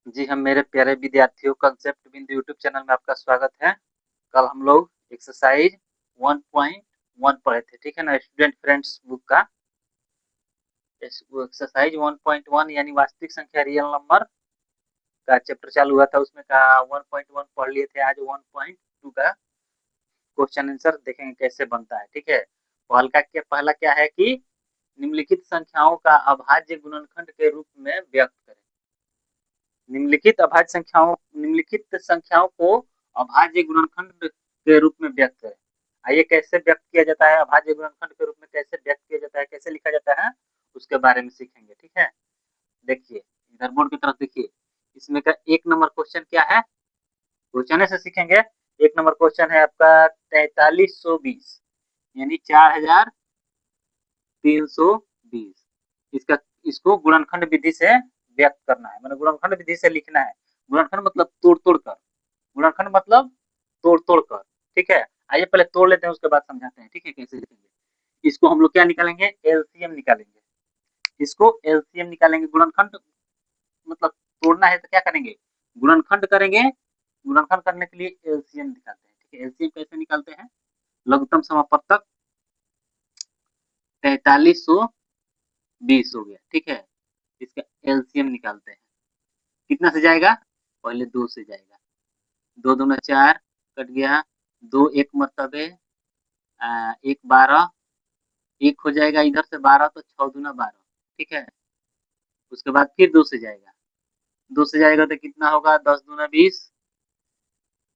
जी हम मेरे प्यारे विद्यार्थियों कंसेप्ट बिंदु यूट्यूब चैनल में आपका स्वागत है। कल हम लोग एक्सरसाइज 1.1 पढ़े थे, ठीक है ना, स्टूडेंट फ्रेंड्स बुक का एक्सरसाइज 1.1 यानी वास्तविक संख्या रियल नंबर का चैप्टर चालू हुआ था, उसमें का 1.1 पढ़ लिए थे। आज 1.2 का क्वेश्चन आंसर देखेंगे कैसे बनता है, ठीक है। पहला क्या है कि निम्नलिखित संख्याओं का अभाज्य गुणनखंड के रूप में व्यक्त करें। निम्नलिखित संख्याओं को अभाज्य गुणनखंड के रूप में व्यक्त करें। आइए कैसे व्यक्त किया जाता है, अभाज्य गुणनखंड के रूप में कैसे व्यक्त किया जाता है, कैसे लिखा जाता है, उसके बारे में सीखेंगे, ठीक है। देखिए इधर बोर्ड की तरफ देखिए, इसमें का एक नंबर क्वेश्चन क्या है, क्वेश्चन से सीखेंगे। एक नंबर क्वेश्चन है आपका 4320 यानी 4320। इसका इसको गुणनखंड विधि से व्यक्त करना है, मतलब गुणनखंड विधि से लिखना है। गुणनखंड मतलब तोड़ तोड़ कर, गुणनखंड मतलब तोड़ तोड़ कर, ठीक है। आइए पहले तोड़ लेते हैं, उसके बाद समझाते हैं, ठीक है, कैसे लिखेंगे। इसको हम लोग क्या निकालेंगे, एलसीएम निकालेंगे। इसको एलसीएम निकालेंगे। गुणनखंड मतलब तोड़ना है तो क्या करेंगे, गुणनखंड करेंगे। गुणनखंड करने के लिए एलसीएम निकालते हैं, ठीक है। एलसीएम कैसे निकालते हैं, लघुत्तम समापवर्तक 4320 हो गया, ठीक है। इसका एलसीएम निकालते हैं, कितना से जाएगा, पहले 2 से जाएगा। 2 दूना 4 कट गया, 2 एक मरतबे एक 12, एक हो जाएगा इधर से 12 तो 6 दूना 12, ठीक है। उसके बाद फिर 2 से जाएगा, 2 से जाएगा तो कितना होगा, 10 दूना 20,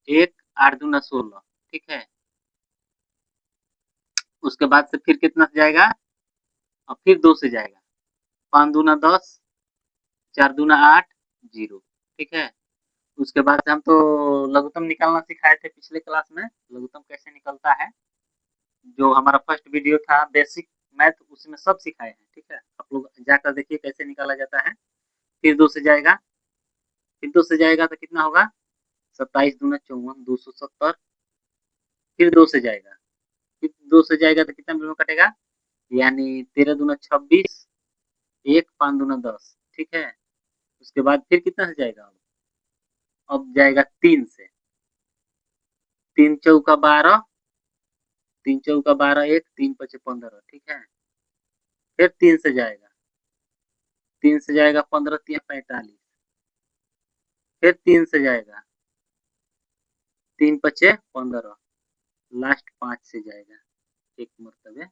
एक 8 दूना 16, ठीक है। उसके बाद से फिर कितना से जाएगा, और फिर 2 से जाएगा, 5 दूना 10, 4 दूना 8, 0, ठीक है। उसके बाद से हम तो लघुत्तम निकालना सिखाए थे पिछले क्लास में, लघुत्तम कैसे निकलता है, जो हमारा फर्स्ट वीडियो था बेसिक मैथ, उसमें सब सिखाए हैं, ठीक है। आप लोग जाकर देखिए कैसे निकाला जाता है। फिर 2 से जाएगा, फिर 2 से जाएगा तो कितना होगा, 27 दूना 54, 270। फिर 2 से जाएगा, फिर 2 से जाएगा तो कितना मिनट में कटेगा, यानी 13 दूना 26, एक 5 दूना 10, ठीक है। उसके बाद फिर कितना से जाएगा, अब जाएगा 3 से, 3 चौका 12, 3 चौका 12, एक 3 पचे 15, ठीक है। फिर 3 से जाएगा, 3 से जाएगा 15 तिया 45, फिर 3 से जाएगा, 3 पचे 15, लास्ट 5 से जाएगा, एक मरतबे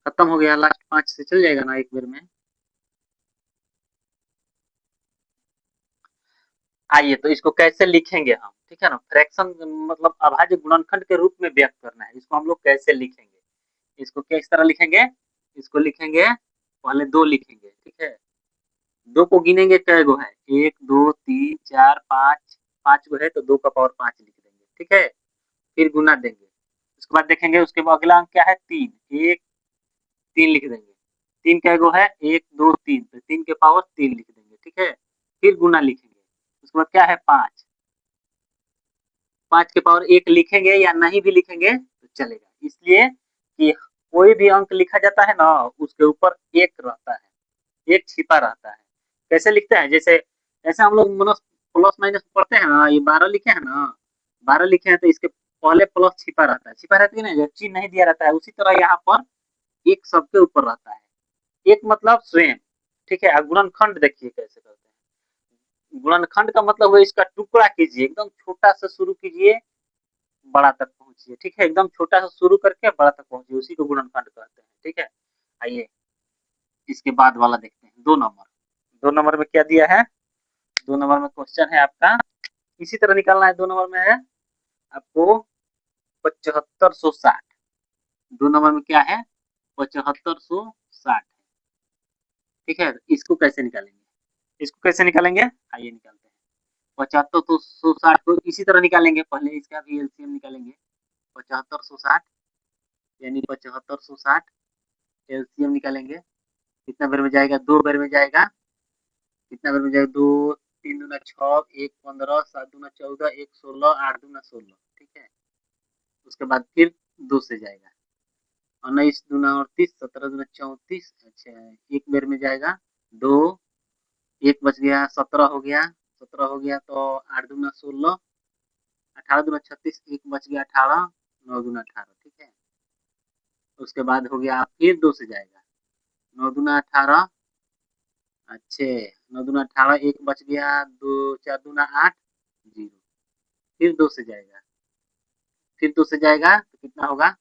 खत्म हो गया। लास्ट 5 से चल जाएगा ना एक बार में। आइए तो इसको कैसे लिखेंगे हम, ठीक है ना, फ्रैक्शन मतलब अभाज्य गुणनखंड के रूप में व्यक्त करना है, इसको हम लोग कैसे लिखेंगे। इसको किस तरह लिखेंगे, इसको लिखेंगे, पहले 2 लिखेंगे, ठीक है। 2 को गिनेंगे कै गो है, 1 2 3 4 5, 5 गो है तो 2 का पावर 5 लिख देंगे, ठीक है। फिर गुना देंगे, उसके बाद देखेंगे उसके बाद अगला अंक क्या है, 3, 1 3 लिख देंगे। 3 कै गो है, 1 2 3, तो 3 के पावर 3 लिख देंगे, ठीक है। फिर गुना लिखेंगे, उसके बाद क्या है 5, 5 के पावर 1 लिखेंगे या नहीं भी लिखेंगे तो चलेगा, इसलिए कि कोई भी अंक लिखा जाता है ना, उसके ऊपर 1 रहता है, 1 छिपा रहता है। कैसे लिखते हैं, जैसे ऐसे हम लोग प्लस माइनस पढ़ते हैं ना, ये 12 लिखे हैं ना, 12 लिखे हैं तो इसके पहले प्लस छिपा रहता है, छिपा रहता है ना, जब चिन्ह नहीं दिया रहता है, उसी तरह यहाँ पर एक सबके ऊपर रहता है, एक मतलब स्वयं, ठीक है। गुणनखंड देखिए कैसे करते हैं, गुणनखंड का मतलब है इसका टुकड़ा कीजिए, एकदम छोटा से शुरू कीजिए, बड़ा तक पहुंचिए, ठीक है। एकदम छोटा सा शुरू करके बड़ा तक पहुंचिए, उसी को गुणनखंड कहते हैं, ठीक है। आइए इसके बाद वाला देखते हैं, 2 नंबर। 2 नंबर में क्या दिया है, 2 नंबर में क्वेश्चन है आपका, इसी तरह निकालना है। 2 नंबर में है आपको 7560, 2 नंबर में क्या है, 7560, ठीक है। इसको कैसे निकालेंगे, इसको कैसे निकालेंगे, आइए निकालते हैं। 7560 को इसी तरह निकालेंगे, पहले इसका भी एलसीएम निकालेंगे। 7560 यानी 7560 एलसीएम निकालेंगे, कितना बार में जाएगा, 2 बार में जाएगा, कितना बार में जाएगा, 2 3 दूना 6, एक 15, 7 दूना 14, एक 16, 8 दूना 16, ठीक है। उसके बाद फिर 2 से जाएगा, 19 दूना 38, 17 दूना 34, अच्छा एक बार में जाएगा, 2 एक बच गया, 17 हो गया, 17 हो गया तो 8 दूना 16, 18 दूना 36, एक बच गया 18, 9 दूना 18, ठीक है। उसके बाद हो गया फिर 2 से जाएगा, 9 दूना 18, अच्छे, 9 दूना 18, एक बच गया, 2 4 दूना 8, 0, फिर 2 से जाएगा, फिर 2 से जाएगा तो कितना होगा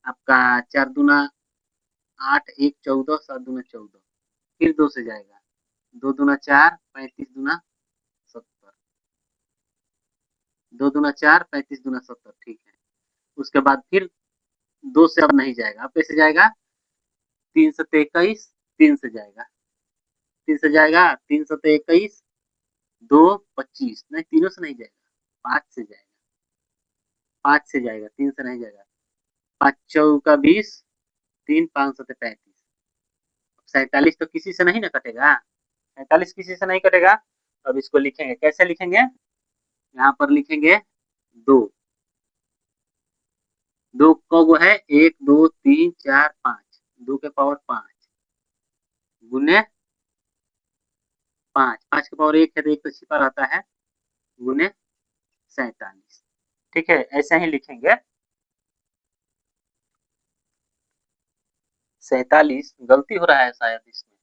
आपका, 4 दूना 8, 1 14, 7 दूना 14, फिर 2 से जाएगा, 2 दूना 4, 35 दूना 70, 2 दूना 4, 35 दूना 70, ठीक है। उसके बाद फिर 2 से अब नहीं जाएगा, अब कैसे जाएगा, 3 सत्ते 21, 3 से जाएगा, 3 से जाएगा, 3 सत्ते 21, 2 25, नहीं तीनों से नहीं जाएगा, 5 से जाएगा, 5 से जाएगा, 3 से नहीं जाएगा, 5 चौका 20, 3 5 सत्ते 35, 47 तो किसी से नहीं ना कटेगा, 47 किसी से नहीं कटेगा। अब इसको लिखेंगे, कैसे लिखेंगे, यहाँ पर लिखेंगे 2, 2 कब है, 1 2 3 4 5, 2 के पावर 5 गुने 5, 5 के पावर 1 है तो 1 तो छिपा रहता है, गुने 47, ठीक है, ऐसे ही लिखेंगे। 47 गलती हो रहा है शायद इसमें,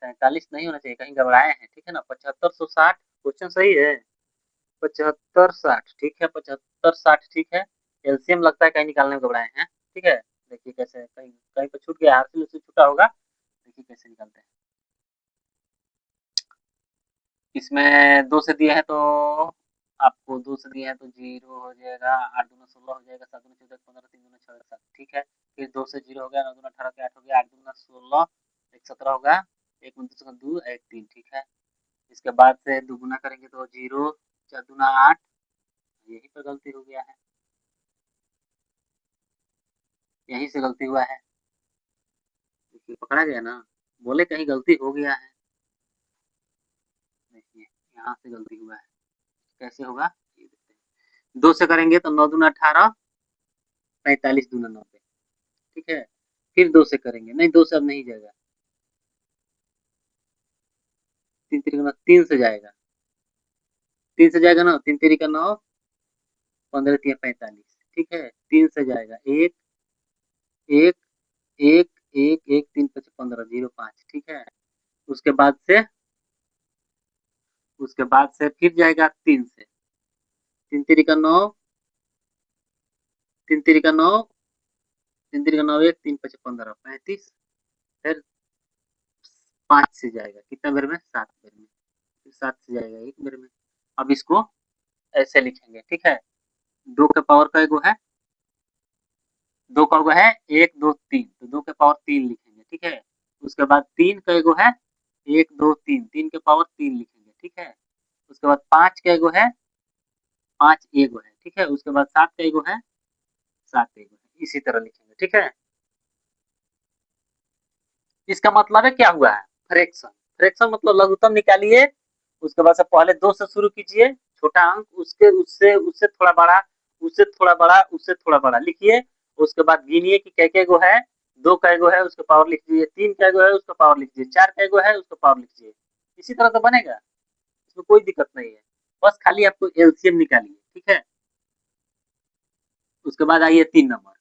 47 नहीं होना चाहिए, कहीं घबराए हैं, ठीक है ना। 7560 क्वेश्चन सही है, 7560 ठीक है, 7560 ठीक है। एलसीएम लगता है कहीं निकालने में घबराए हैं, ठीक है। देखिए कैसे, कहीं कहीं पर छूट गया, आरसीएल से छूटा होगा, देखिए कैसे निकालते हैं। इसमें 2 से दिए हैं तो आपको 2 से दिए हैं तो 0 हो जाएगा, 8 दूना 16 हो जाएगा, 7 दूना 14, 15, 3 दूना 6, 7, ठीक है। फिर 2 से 0 हो गया, 9 दूना 18 के 8 हो गया, 8 दूना 16, 1 17 होगा, 1 29 का 2, 1 3, ठीक है। इसके बाद से दुगुना करेंगे तो 0, 4 दूना 8, यही पर गलती हो गया है, यहीं से गलती हुआ है, देखिए पकड़ा गया ना, बोले कहीं गलती हो गया है, देखिए यहाँ से गलती हुआ है, कैसे होगा ये देखते हैं। 2 से करेंगे तो 9 दूना 18, 45 दूना 90, ठीक है। फिर 2 से करेंगे, नहीं 2 से अब नहीं जाएगा, 3 तिरिका 3 से जाएगा, 3 से जाएगा ना, 3 तिरिका 9, 15 तिया 45, ठीक है। 3 से जाएगा, 1 1 1 1 1 3 5 15 0 5, ठीक है। उसके बाद से, फिर जाएगा 3 से, 3 तिरिका 9, 3 तिरिका 9, 3 तिरिका 9 1 3 5 15 35, फिर 5 से जाएगा, कितना बेर में, 7 बेर में, फिर 7 से जाएगा 1 बेर में। अब इसको ऐसे लिखेंगे, ठीक है। 2 के पावर का एगो है, 2 का एगो है 1 2 3, तो 2 के पावर 3 लिखेंगे, ठीक है। उसके बाद 3 का एगो है 1 2 3, 3 के पावर 3 लिखेंगे, ठीक है। उसके बाद 5 का एगो है, 5 एगो है, ठीक है। उसके बाद 7 का एगो है, 7 एगो है, इसी तरह लिखेंगे, ठीक है। इसका मतलब है क्या हुआ है, फ्रैक्शन, फ्रैक्शन मतलब लघुत्तम निकालिए, उसके बाद से पहले 2 से शुरू कीजिए, छोटा अंक, उसके उससे उससे थोड़ा बड़ा, उससे थोड़ा बड़ा, उससे थोड़ा बड़ा लिखिए। उसके बाद गिनिए कि क्या गो है, 2 का एगो है उसका पावर लिख दीजिए, 3 का एगो है उसका पावर लिख दीजिए, 4 का एगो है उसका पावर लिख दीजिए, इसी तरह तो बनेगा, इसमें कोई दिक्कत नहीं है। बस खाली आपको एलसीएम निकालिए, ठीक है। उसके बाद आइए 3 नंबर,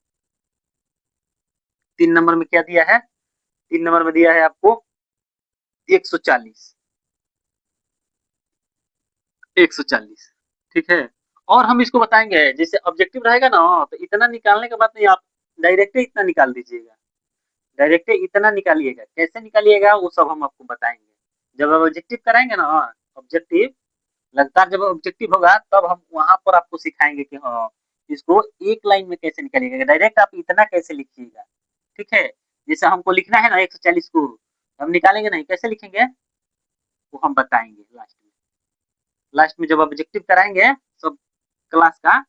3 नंबर में क्या दिया है, 3 नंबर में दिया है आपको 140, 140, ठीक है। और हम इसको बताएंगे, जैसे ऑब्जेक्टिव रहेगा ना तो इतना निकालने के बाद नहीं, आप डायरेक्ट इतना निकाल दीजिएगा, डायरेक्ट इतना निकालिएगा, कैसे निकालिएगा वो सब हम आपको बताएंगे जब ऑब्जेक्टिव कराएंगे ना। ऑब्जेक्टिव लगातार जब ऑब्जेक्टिव होगा तब हम वहां पर आपको सिखाएंगे कि हाँ इसको एक लाइन में कैसे निकालिएगा, डायरेक्ट आप इतना कैसे लिखिएगा, ठीक है। जैसे हमको लिखना है ना 140 को, हम निकालेंगे नहीं, कैसे लिखेंगे वो हम बताएंगे लास्ट में, लास्ट में जब ऑब्जेक्टिव कराएंगे सब क्लास का,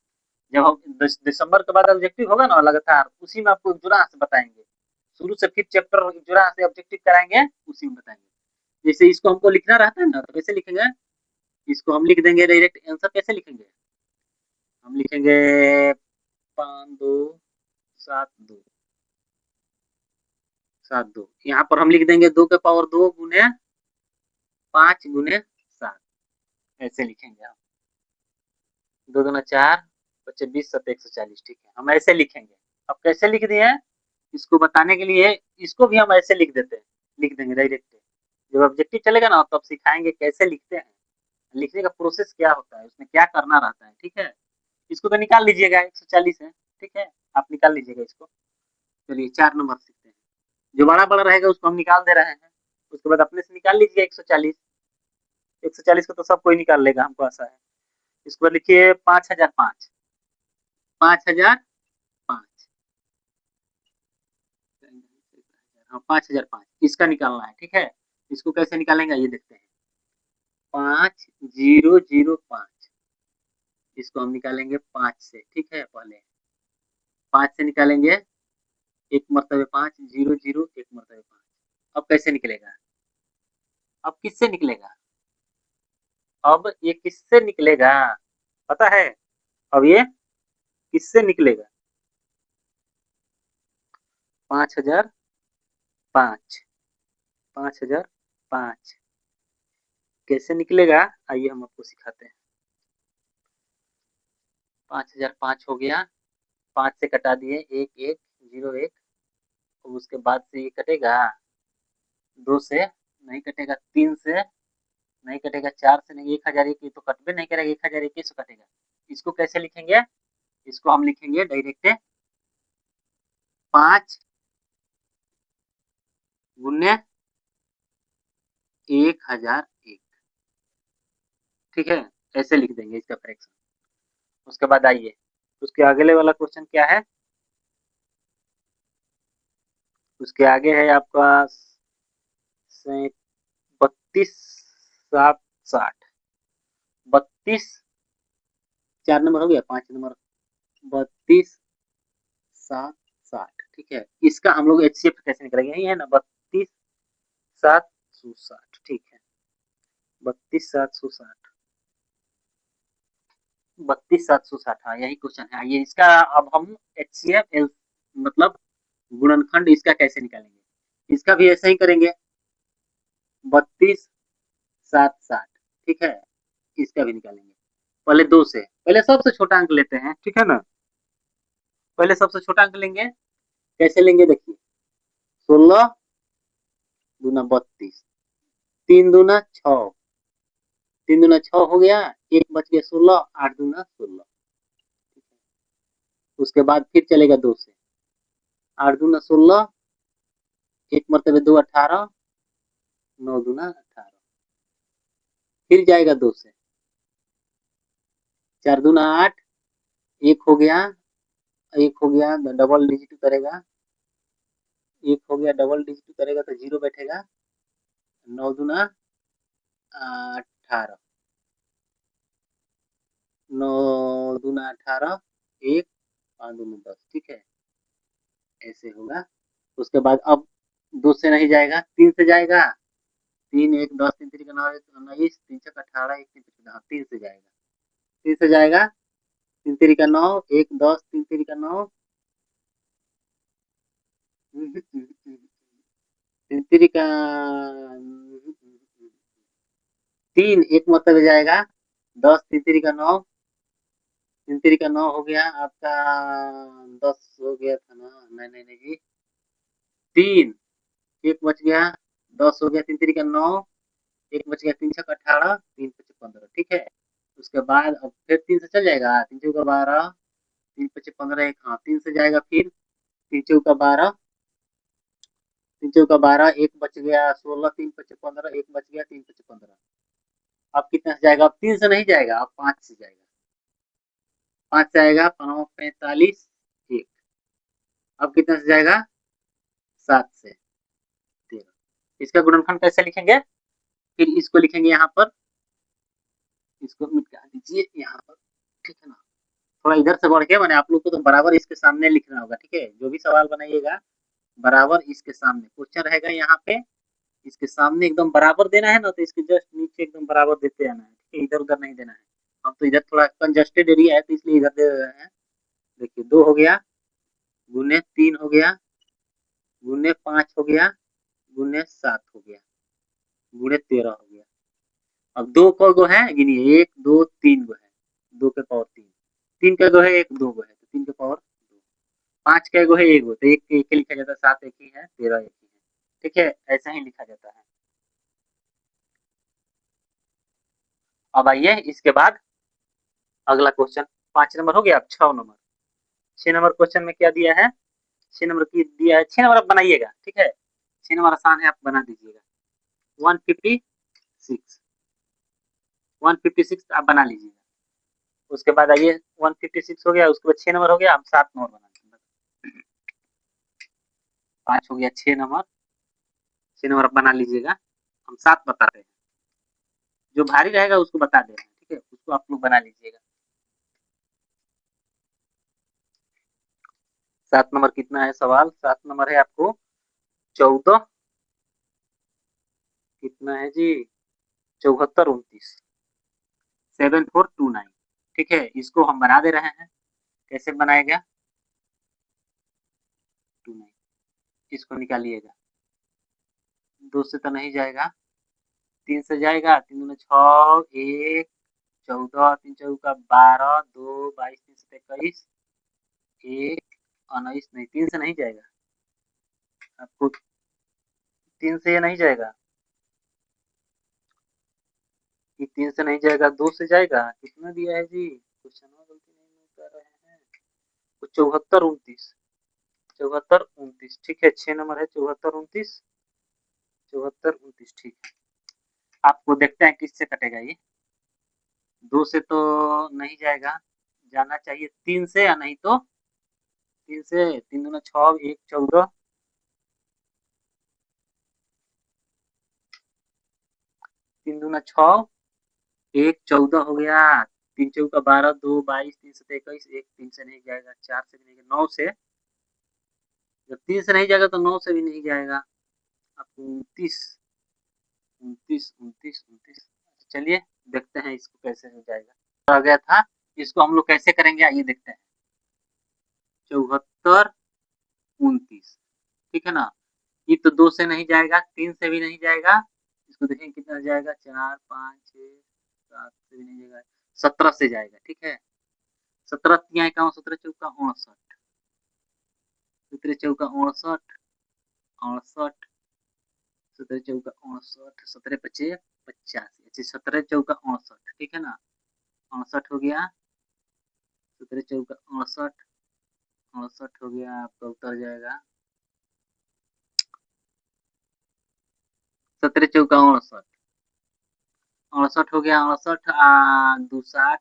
जब हम दिसंबर के बाद ऑब्जेक्टिव होगा ना लगातार, उसी में आपको जुड़ा से बताएंगे, शुरू से फिर चैप्टर जुड़ा से ऑब्जेक्टिव कराएंगे, उसी में बताएंगे। जैसे इसको हमको लिखना रहता है ना तो कैसे लिखेंगे, इसको हम लिख देंगे डायरेक्ट आंसर, कैसे लिखेंगे, हम लिखेंगे 5272, 72, यहाँ पर हम लिख देंगे 2 के पावर 2 गुने 5 गुने 7 ऐसे लिखेंगे हम। 2 दूना 4, 25 20 7 140 ठीक है, हम ऐसे लिखेंगे। अब कैसे लिख दिए हैं इसको बताने के लिए इसको भी हम ऐसे लिख देते हैं, लिख देंगे डायरेक्ट। जब ऑब्जेक्टिव चलेगा ना तब सिखाएंगे कैसे लिखते हैं, लिखने का प्रोसेस क्या होता है, उसमें क्या करना रहता है, ठीक है। इसको तो निकाल लीजिएगा 140 है, ठीक है, आप निकाल लीजिएगा इसको। चलिए 4 नंबर सीखते हैं, जो बड़ा बड़ा रहेगा उसको हम निकाल दे रहे हैं, उसके बाद अपने से निकाल लीजिए 140। 140 को तो सब कोई निकाल लेगा, हमको आशा है। इसको लिखिए 5005, 5005, हाँ 5005 इसका निकालना है, ठीक है। इसको कैसे निकालेंगे ये देखते हैं। 5005 इसको हम निकालेंगे 5 से, ठीक है। पहले 5 से निकालेंगे, एक मरतबे 5, 0 0 एक मरतबे 5। अब कैसे निकलेगा, अब किससे निकलेगा, अब ये किससे निकलेगा पता है, अब ये किससे निकलेगा, 5005, 5005 कैसे निकलेगा, आइए हम आपको सिखाते हैं। 5005 हो गया, 5 से कटा दिए, 1 1 0 1, और उसके बाद से ये कटेगा, 2 से नहीं कटेगा, 3 से नहीं कटेगा, 4 से नहीं, 1001 ये तो कटबे नहीं करेगा, 1021 से कटेगा। इसको कैसे लिखेंगे, इसको हम लिखेंगे डायरेक्ट 5 गुने 1001, ठीक है, ऐसे लिख देंगे इसका फ्रैक्शन। उसके बाद आइए उसके अगले वाला क्वेश्चन क्या है, उसके आगे है आपका 32 7 60, 32 4 नंबर हो गया, 5 नंबर 32 7 60, ठीक है। इसका हम लोग एचसीएफ कैसे निकालेंगे, यही है ना 32 760, ठीक है। 32 760, 32 760, हाँ यही क्वेश्चन है। आइए इसका अब हम एचसीएफ मतलब गुणनखंड इसका कैसे निकालेंगे, इसका भी ऐसा ही करेंगे 32 760, ठीक है। इसका भी निकालेंगे पहले 2 से, पहले सबसे छोटा अंक लेते हैं, ठीक है ना। पहले सबसे छोटा अंक लेंगे, कैसे लेंगे देखिए, 16 दूना 32, 3 दूना 6, 3 दूना 6 हो गया, एक बच गया 16, 8 दूना 16, उसके बाद फिर चलेगा 2 से, 8 दूना 16, एक मरतबे 2 18, 9 दूना 18, फिर जाएगा 2 से, 4 दूना 8, एक हो गया, एक हो गया डबल डिजिट करेगा, एक हो गया डबल डिजिट करेगा तो 0 बैठेगा, 9 दूना 18, 9 दूना 18, एक 5 दूना 10, ठीक है, ऐसे होगा। उसके बाद अब 2 से नहीं जाएगा, 3 से जाएगा, 3 1 10 3 3 का 9 19 3 6 18 1 3 हाँ 3 से जाएगा, 3 से जाएगा, 3 3 का 9 1 10 3 3 का 9, 3 3 का 3 एक मतलब जाएगा, 10 3 3 का 9, 3 3 का 9 हो गया आपका, 10 हो गया था ना, नहीं नहीं नहीं जी, 3 एक बच गया, 10 हो गया, 3 3 का 9, एक बच गया, 3 6 का 18, 3 5 15, ठीक है। उसके बाद अब फिर 3 से चल जाएगा, 3 चौका का 12, 3 5 15 एक, हाँ 3 से जाएगा, फिर 3 चौका का 12, 3 चौका का 12, एक बच गया 16, 3 5 15, एक बच गया, 3 5 15। अब कितना से जाएगा, अब 3 से नहीं जाएगा, अब 5 से जाएगा, 5 से आएगा 5 45 एक, अब कितना से जाएगा 7 से 13। इसका गुणनखंड कैसे लिखेंगे, फिर इसको लिखेंगे यहाँ पर, इसको मिटा दीजिए यहाँ पर, ठीक है ना। थोड़ा इधर से बढ़ के मैंने आप लोग को तो बराबर इसके सामने लिखना होगा, ठीक है। जो भी सवाल बनाइएगा बराबर इसके सामने क्वेश्चन रहेगा, यहाँ पे इसके सामने एकदम बराबर देना है ना, तो इसके जस्ट नीचे एकदम बराबर देते आना है, ठीक है, इधर उधर नहीं देना है। हम तो इधर थोड़ा कंजस्टेड एरिया है तो इसलिए इधर दे रहे हैं। देखिए 2 हो गया, गुने 3 हो गया, गुने 5 हो गया, गुने 7 हो गया, गुने 13 हो गया, अब दो को गो है, गिनिए 1 2 3 गो है, 2 के पावर 3, 3 का गो है 1 2 गो है तो 3 के पावर 2, 5 का गो है 1 गो तो 1 के 1 लिखा जाता है, 7 1 ही है 13 1 ही है। ठीक है, ऐसा ही लिखा जाता है। अब आइए इसके बाद अगला क्वेश्चन, 5 नंबर हो गया, अब 6 नंबर। 6 नंबर क्वेश्चन में क्या दिया है, 6 नंबर की दिया है, 6 नंबर आप बनाइएगा, ठीक है। 6 नंबर आसान है, आप बना दीजिएगा। 156, 156 आप बना लीजिएगा। उसके बाद आइए 156 हो गया, उसके बाद 6 नंबर हो गया, हम 7 नंबर बना देंगे। 5 हो गया, 6 नंबर, 6 नंबर आप बना लीजिएगा। हम 7 बता रहे हैं, जो भारी रहेगा उसको बता दे रहे हैं, ठीक है, उसको आप लोग बना लीजिएगा। 7 नंबर कितना है सवाल, 7 नंबर है आपको 14, कितना है जी, 74 29, 7429। ठीक है, इसको हम बना दे रहे हैं, कैसे बनाएगा, 29, इसको निकालिएगा। 2 से तो नहीं जाएगा, 3 से जाएगा, 3 दूना 6, 1 14, 3 चौका 12, 2 22, 3 से 21, 1 19, नहीं 3 से नहीं जाएगा आपको, 3 से ये नहीं जाएगा, ये 3 से नहीं जाएगा, 2 से जाएगा, कितना दिया है जी, क्वेश्चन में गलती नहीं कर रहे हैं, तो 74 29, 74 29, ठीक है, 6 नंबर है 74 29, 74 29, ठीक है। आपको देखते हैं किससे कटेगा ये, 2 से तो नहीं जाएगा, जाना चाहिए 3 से, या नहीं तो 3 से, 3 दूना 6, 1 14, 3 दूना 6, 1 14 हो गया, 3 चौका 12, 2 22, 3 से 21, 1 3 से नहीं जाएगा, 4 से भी नहीं जाएगा, 9 से, जब 3 से नहीं जाएगा तो 9 से भी नहीं जाएगा, आपको 29, 29 29 29, चलिए देखते हैं इसको कैसे हो जाएगा, आ गया था, इसको हम लोग कैसे करेंगे आइए देखते हैं। 74 29, ठीक है ना, ये तो 2 से नहीं जाएगा, 3 से भी नहीं जाएगा, इसको देखेंगे कितना जाएगा, 4 5 6 7 से भी नहीं जाएगा, 17 से जाएगा, ठीक है। 17 तिया इक्यावन, 17 चौका 69, 17 चौका 69, 68, 17 चौका 69, 17 पचे 85, अच्छा 17 चौका 68, ठीक है ना, 68 हो गया, 17 चौका 68, 68 हो गया, आपका उतर जाएगा, 17 चौका 68, 68 हो गया, 68 दो 60,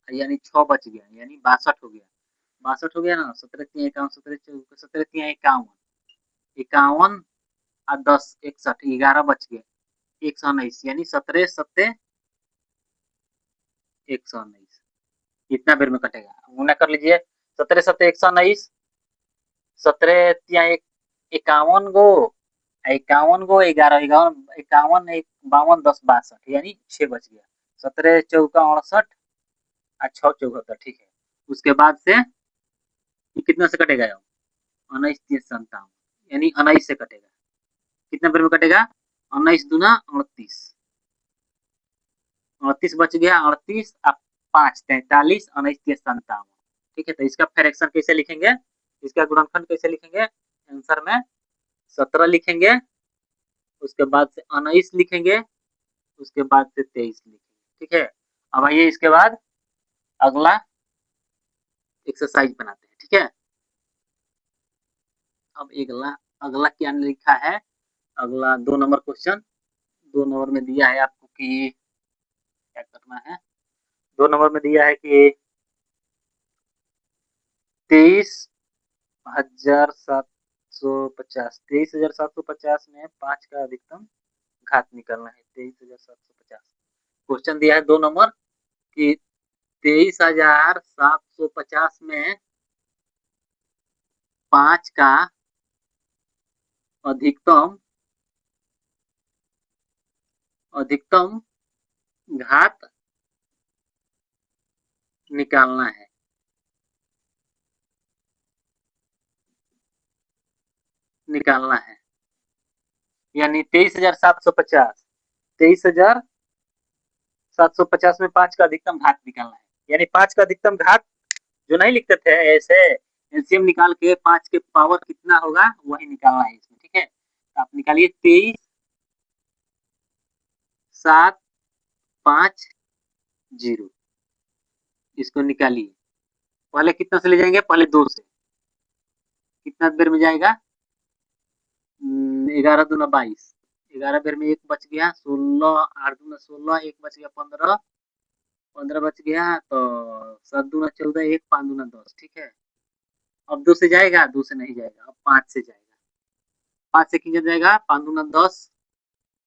यानी 6 बच गया, यानी 62 हो गया, 62 हो गया ना, 17 तिया इक्यावन, 17 चौका 17 तिया इक्यावन, इक्यावन और 10 61, 11 बच गया, 119, यानी 17 सत्ते 119, कितना बेर में कटेगा, गुना कर लीजिए, 17 सत्ते 119, 17 तिया इक्यावन गो, इक्यावन गो 11 इक्यावन 52 10 62, यानी 6 बच गया, 17 चौका 68 और 6 74, ठीक है। उसके बाद से ये कितना से कटेगा, 19 30 57, यानी 19 से कटेगा, कितना बेर में कटेगा, 19 दूना 38, 38 बच गया, 38 और 5 43, 19 30 57, ठीक है। तो इसका फ्रैक्शन कैसे लिखेंगे, इसका गुणनखंड कैसे लिखेंगे, आंसर में 17 लिखेंगे, उसके बाद से 19 लिखेंगे, उसके बाद से 23 लिखेंगे, ठीक है। अब आइए इसके बाद अगला एक्सरसाइज बनाते हैं, ठीक है। अब अगला अगला क्या लिखा है, अगला 2 नंबर क्वेश्चन, 2 नंबर में दिया है आपको कि क्या करना है, 2 नंबर में दिया है कि 23,750, 23,750 में 5 का अधिकतम घात निकालना है, 23,750, क्वेश्चन दिया है 2 नंबर कि 23,750 में 5 का अधिकतम अधिकतम घात निकालना है, निकालना है, यानी 23,750, 23,000 750 में 5 का अधिकतम घात निकालना है, यानी 5 का अधिकतम घात जो नहीं लिखते थे ऐसे, एलसीएम निकाल के 5 के पावर कितना होगा वही निकालना है इसमें, ठीक है। आप निकालिए 23,750, इसको निकालिए। पहले कितना से ले जाएंगे, पहले 2 से, कितना देर में जाएगा, 11 दूना 22, 11 देर में 1 बच गया, 16 8 दूना 16, 1 बच गया 15, 15 बच गया तो 7 दूना 14, 1 5 दूना 10, ठीक है। अब 2 से जाएगा, 2 से नहीं जाएगा, अब 5 से जाएगा। 5 से कितना जाएगा, 5 दूना 10,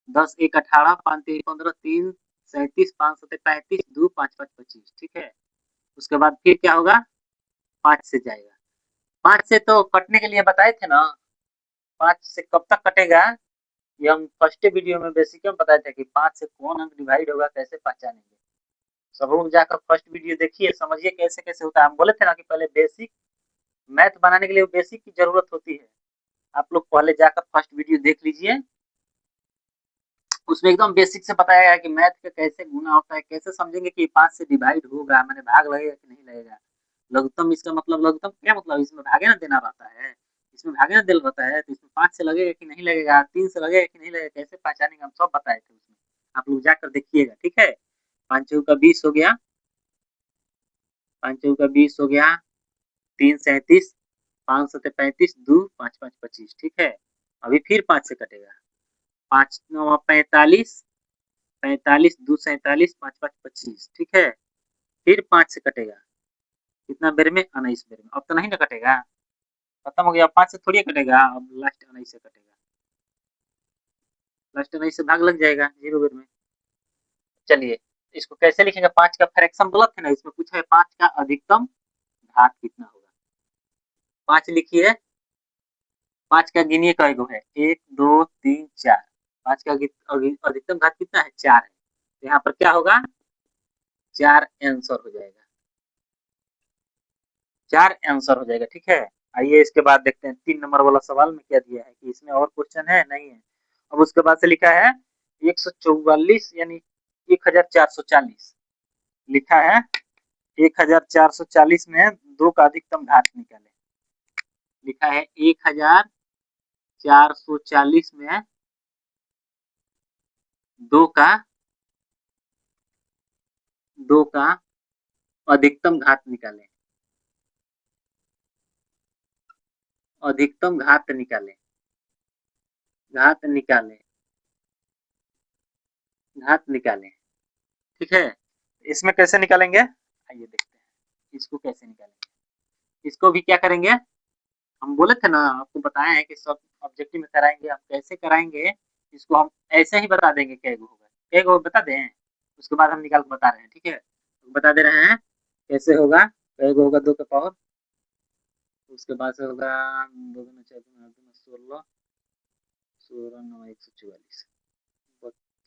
10 1 18, 5 3 15, 3 37, 5 7 35, 2 5 5 25, ठीक है। उसके बाद फिर क्या होगा, 5 से जाएगा। 5 से तो कटने के लिए बताए थे ना, 5 से कब तक कटेगा, ये हम फर्स्ट वीडियो में बेसिक में बताए थे कि 5 से कौन अंक डिवाइड होगा, कैसे पहचानेंगे। सब लोग जाकर फर्स्ट वीडियो देखिए, समझिए कैसे कैसे होता है। हम बोले थे ना कि पहले बेसिक मैथ बनाने के लिए बेसिक की जरूरत होती है। आप लोग पहले जाकर फर्स्ट वीडियो देख लीजिए, उसमें एकदम बेसिक से बताया गया है कि मैथ का कैसे गुना होता है, कैसे समझेंगे कि 5 से डिवाइड होगा, मैंने भाग लगेगा कि नहीं लगेगा। लघुत्तम, इसका मतलब लघुत्तम क्या मतलब, इसमें भागे ना देना रहता है, इसमें भागे ना देना रहता है, तो इसमें 5 से लगेगा कि नहीं लगेगा, 3 से लगेगा कि नहीं लगेगा, कैसे पहचानेंगे, हम सब बताए थे उसमें। आप लोग जाकर देखिएगा, ठीक है। 5 चौका 20 हो गया, 5 चौका 20 हो गया, 3 37, 5 सत्ते 35, 2 5 5 25, ठीक है। अभी फिर 5 से कटेगा, 5 9 45, 45 2 47, 5 5 25, ठीक है। फिर 5 से कटेगा, कितना बेर में, 19 बेर में। अब तो नहीं ना कटेगा, खत्म हो गया, 5 से थोड़ी कटेगा, अब लास्ट 19 से कटेगा, लास्ट 19 से भाग लग जाएगा 0 बेर में। चलिए इसको कैसे लिखेंगे, 5 का फ्रैक्शन बोला था ना, इसमें पूछा है 5 का अधिकतम घात कितना होगा। 5 लिखिए, 5 का गिनिए कई गो है, 1 2 3 4, 5 का अधिकतम घात कितना है, 4 है। तो यहाँ पर क्या होगा, 4 आंसर हो जाएगा, 4 आंसर हो जाएगा, ठीक है। आइए इसके बाद देखते हैं 3 नंबर वाला सवाल में क्या दिया है, कि इसमें और क्वेश्चन है नहीं है। अब उसके बाद से लिखा है 144 यानी 1440, लिखा है 1440 में 2 का अधिकतम घात निकाले। लिखा है 1440 में 2 का अधिकतम घात निकाले, अधिकतम घात निकाले, घात निकाले, घात निकाले, ठीक है। इसमें कैसे निकालेंगे, आइए देखते हैं इसको कैसे निकालेंगे। इसको भी क्या करेंगे, हम बोले थे ना, आपको बताए हैं कि सब ऑब्जेक्टिव में कराएंगे, हम कैसे कराएंगे इसको, हम ऐसे ही बता देंगे कै गो होगा, कै गो बता दें, उसके बाद हम निकाल के बता रहे हैं, ठीक है। बता दे रहे हैं कैसे होगा, कै गो होगा 2 का पावर, उसके बाद से होगा 2 दूना 4 दूना 8 दूना 16, 16 9 144,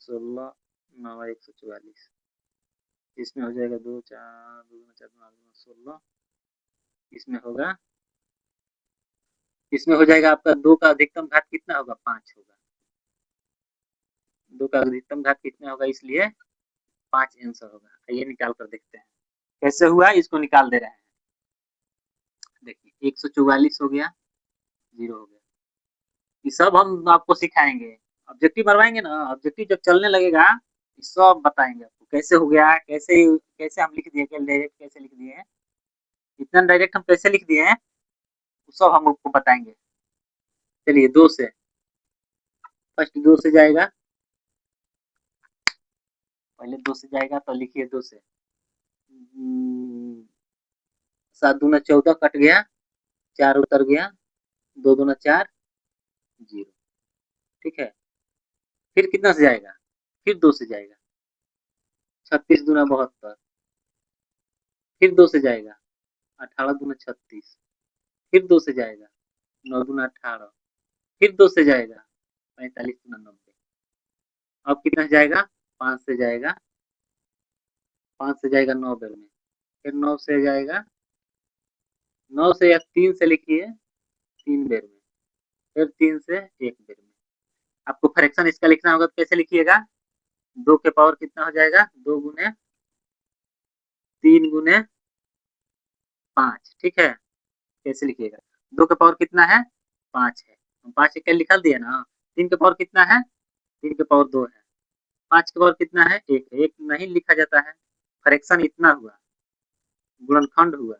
16 9 144, इसमें हो जाएगा 2 4 2 दूना 4 दूना 8 दूना 16, इसमें होगा, इसमें हो जाएगा आपका 2 का अधिकतम घात कितना होगा, 5 होगा। 2 का अधिकतम घात कितना होगा, इसलिए 5 आंसर होगा। ये निकाल कर देखते हैं कैसे हुआ, इसको निकाल दे रहे हैं। देखिए 144 हो गया, 0 हो गया, ये सब हम आपको सिखाएंगे। ऑब्जेक्टिव बनवाएंगे ना, ऑब्जेक्टिव जब चलने लगेगा ये सब बताएंगे आपको, कैसे हो गया, कैसे कैसे हम लिख दिए, डायरेक्ट कैसे लिख दिए हैं, इतना डायरेक्ट हम कैसे लिख दिए हैं, वो सब हम आपको बताएंगे। चलिए 2 से, फर्स्ट 2 से जाएगा, पहले 2 से जाएगा तो लिखिए 2 से, 7 दूना 14 कट गया, 4 उतर गया, 2 दूना 4 0, ठीक है। फिर कितना से जाएगा, फिर 2 से जाएगा, 36 दूना 72, फिर 2 से जाएगा, 18 दूना 36, फिर 2 से जाएगा, 9 दूना 18, फिर 2 से जाएगा, 45 दूना 90। अब कितना से जाएगा, 5 से जाएगा, 5 से जाएगा 9 बेर में, फिर 9 से जाएगा, 9 से या 3 से लिखिए, 3 बेर में, फिर 3 से 1 बेर में। आपको फ्रैक्शन इसका लिखना होगा तो कैसे लिखिएगा, 2 के पावर कितना हो जाएगा, 2 गुने 3 गुने 5, ठीक है। कैसे लिखिएगा, 2 के पावर कितना है, 5 है, 5 एक लिखा दिया ना। 3 के पावर कितना है, 3 के पावर 2 है। 5 के पावर कितना है, 1 है, 1 नहीं लिखा जाता है। फ्रैक्शन इतना हुआ, गुणनखंड हुआ।